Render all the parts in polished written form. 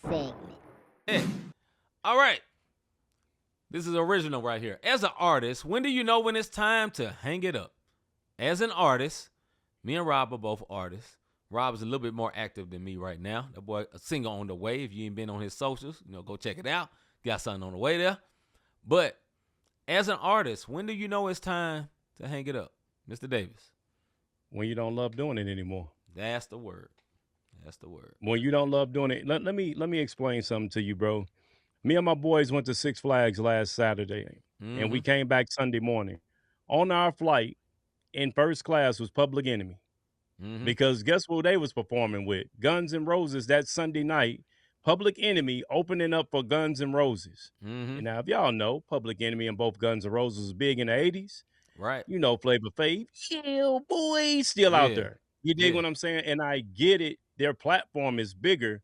segment. Hey, all right. This is original right here. As an artist, when do you know when it's time to hang it up? As an artist, me and Rob are both artists. Rob is a little bit more active than me right now. That boy, a singer on the way. If you ain't been on his socials, go check it out. Got something on the way there. But as an artist, when do you know it's time to hang it up, Mr. Davis? When you don't love doing it anymore. That's the word. That's the word. When you don't love doing it, let me explain something to you, bro. Me and my boys went to Six Flags last Saturday, and Mm-hmm. we came back Sunday morning. On our flight, in first class was Public Enemy. Mm-hmm. Because guess who they was performing with? Guns N' Roses that Sunday night. Public Enemy opening up for Guns N' Roses. Mm-hmm. And now, if y'all know, Public Enemy and both Guns N' Roses was big in the 80s. Right. You know, Flavor Flav, yeah, boy, still out Yeah. there. You dig Yeah. what I'm saying? And I get it. Their platform is bigger,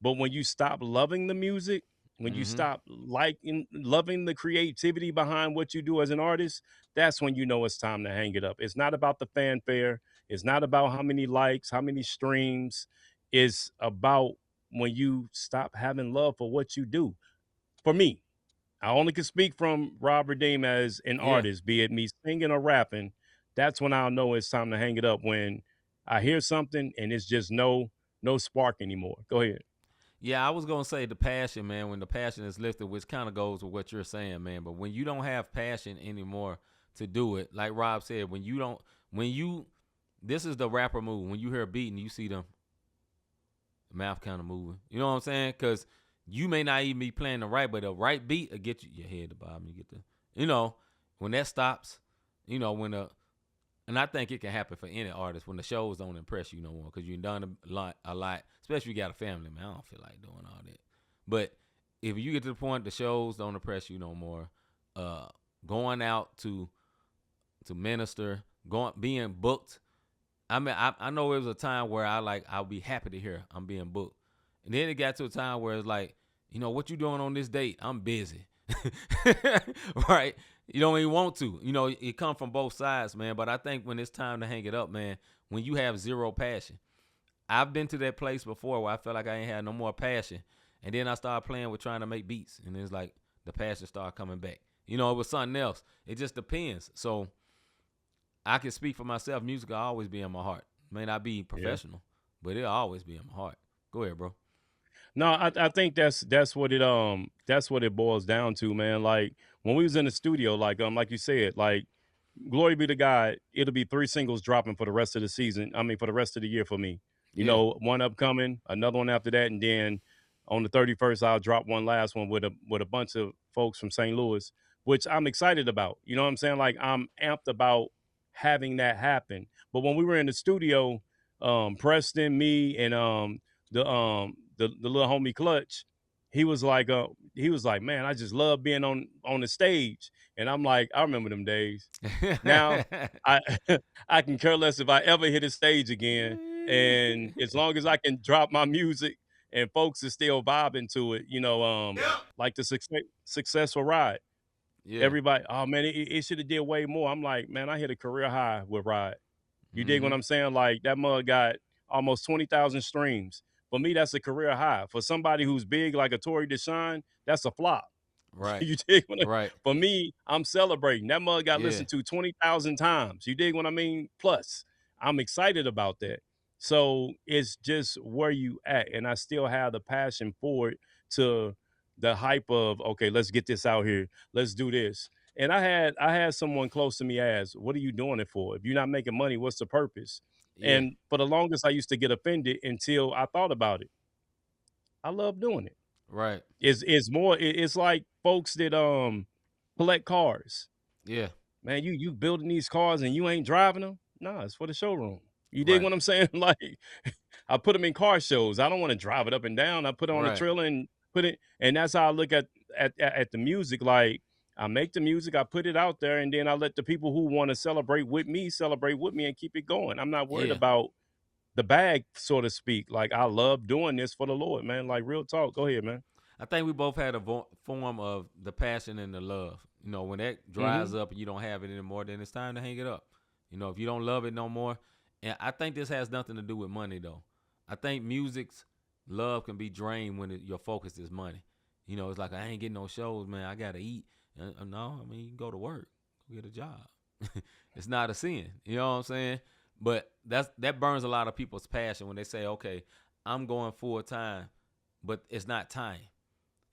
but when you stop loving the music, when you Mm-hmm. stop loving the creativity behind what you do as an artist, that's when you know it's time to hang it up. It's not about the fanfare. It's not about how many likes, how many streams. It's about when you stop having love for what you do. For me, I only can speak from Rob Redeem as an Yeah. artist, be it me singing or rapping. That's when I'll know it's time to hang it up. When I hear something and it's just no spark anymore. Go ahead. Yeah, I was gonna say the passion, man. When the passion is lifted, which kind of goes with what you're saying, man. But when you don't have passion anymore to do it, like Rob said, this is the rapper move. When you hear a beat and you see them mouth kind of moving, you know what I'm saying? Because you may not even be playing the right, but the right beat will get you your head to bob. You get when that stops, when the and I think it can happen for any artist when the shows don't impress you no more because you've done a lot, especially if you got a family, man. I don't feel like doing all that. But if you get to the point the shows don't impress you no more, going out to minister, being booked. I mean, I know it was a time where I'll be happy to hear I'm being booked, and then it got to a time where it's like, what you doing on this date? I'm busy, right? You don't even want to. It come from both sides, man. But I think when it's time to hang it up, man, when you have zero passion, I've been to that place before where I felt like I ain't had no more passion, and then I started playing with trying to make beats, and it's like the passion started coming back. It was something else. It just depends. So I can speak for myself. Music will always be in my heart. May not be Yeah. professional, but it'll always be in my heart. Go ahead, bro. No, I think that's what it boils down to, man. Like when we was in the studio, like you said, like glory be to God, it'll be 3 singles dropping for the rest of the season. I mean, for the rest of the year for me. Yeah. One upcoming, another one after that, and then on the 31st, I'll drop one last one with a bunch of folks from St. Louis, which I'm excited about. You know what I'm saying? Like I'm amped about having that happen. But when we were in the studio, Preston, me, and the little homie Clutch, he was like, man, I just love being on the stage. And I'm like, I remember them days. Now I I can care less if I ever hit a stage again. And as long as I can drop my music and folks are still vibing to it, like the successful ride. Yeah. Everybody, oh man, it should have did way more. I'm like, man, I hit a career high with Ride. You dig what Mm-hmm. I'm saying? Like that mug got almost 20,000 streams. For me, that's a career high. For somebody who's big like a Tory Deshaun, that's a flop. Right. You dig what Right. For me, I'm celebrating. That mug got Yeah. listened to 20,000 times. You dig what I mean? Plus, I'm excited about that. So it's just where you at. And I still have the passion for it to the hype of, okay, let's get this out here. Let's do this. And I had someone close to me ask, what are you doing it for? If you're not making money, what's the purpose? Yeah. And for the longest, I used to get offended until I thought about it. I love doing it. Right. It's like folks that collect cars. Yeah. Man, you building these cars and you ain't driving them? Nah, it's for the showroom. You dig Right. what I'm saying? Like I put them in car shows. I don't want to drive it up and down. I put it on the Right. trailer and put it, and that's how I look at the music. Like I make the music, I put it out there, and then I let the people who want to celebrate with me and keep it going. I'm not worried Yeah. about the bag, so to speak. Like I love doing this for the Lord, man. Like real talk. Go ahead, man. I think we both had a form of the passion and the love. When that dries Hmm. up and you don't have it anymore, then it's time to hang it up. If you don't love it no more, and I think this has nothing to do with money though. I think music's Love can be drained when your focus is money. You know, it's like I ain't getting no shows, man. I gotta eat. No, I mean you can go to work, go get a job. It's not a sin. You know what I'm saying? But that burns a lot of people's passion when they say, okay, I'm going full time, but it's not time.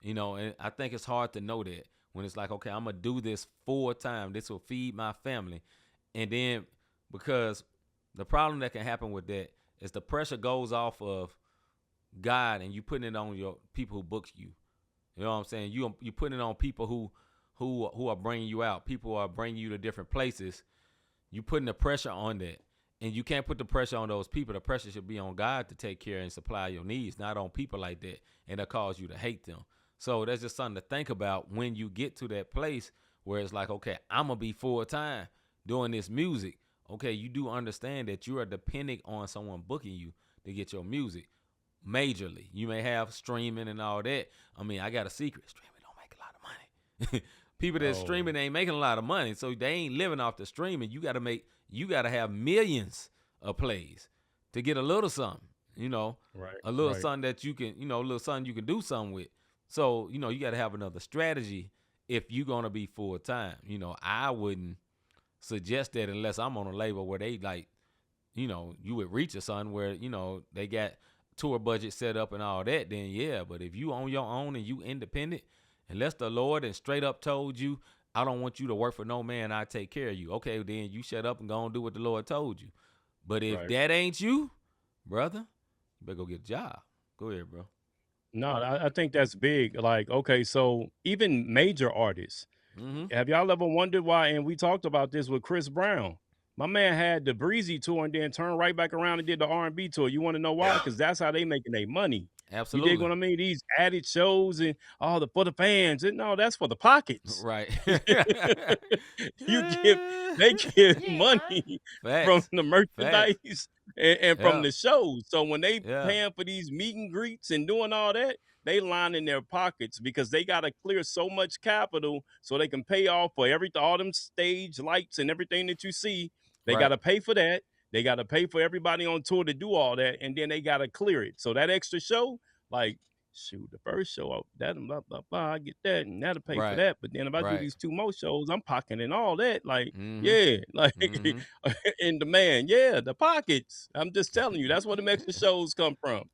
You know, and I think it's hard to know that when it's like, okay, I'm gonna do this full time. This will feed my family, and then because the problem that can happen with that is the pressure goes off of God, and you putting it on your people who book you. You know what I'm saying? You putting it on people who are bringing you out. People who are bringing you to different places. You putting the pressure on that, and you can't put the pressure on those people. The pressure should be on God to take care and supply your needs, not on people like that, and that cause you to hate them. So that's just something to think about when you get to that place where it's like, okay, I'm gonna be full time doing this music. Okay, you do understand that you are depending on someone booking you to get your music majorly. You may have streaming and all that. I mean, I got a secret. Streaming don't make a lot of money. People that streaming ain't making a lot of money, so they ain't living off the streaming. You gotta have millions of plays to get a little something. You know, a little something that you can, a little something you can do something with. So, you got to have another strategy if you're going to be full time. I wouldn't suggest that unless I'm on a label where they like, you would reach a son where, they got tour budget set up and all that, then yeah. But if you on your own and you independent, unless the Lord and straight up told you, I don't want you to work for no man, I take care of you. Okay, then you shut up and go and do what the Lord told you. But if that ain't you, brother, you better go get a job. Go ahead, bro. No, I think that's big. Like, okay, so even major artists, have y'all ever wondered why? And we talked about this with Chris Brown. My man had the Breezy tour and then turned right back around and did the R&B tour. You want to know why? Because that's how they making their money. Absolutely. You dig what I mean? These added shows and for the fans. And no, that's for the pockets. Right. They give money from the merchandise and from the shows. So when they paying for these meet and greets and doing all that, they line in their pockets because they got to clear so much capital so they can pay off for all them stage lights and everything that you see. They got to pay for that. They got to pay for everybody on tour to do all that, and then they got to clear it. So that extra show, like, shoot, the first show, I get that, and that'll pay for that. But then if I do these 2 more shows, I'm pocketing all that. Like, in demand. Yeah, the pockets. I'm just telling you, that's where the extra shows come from.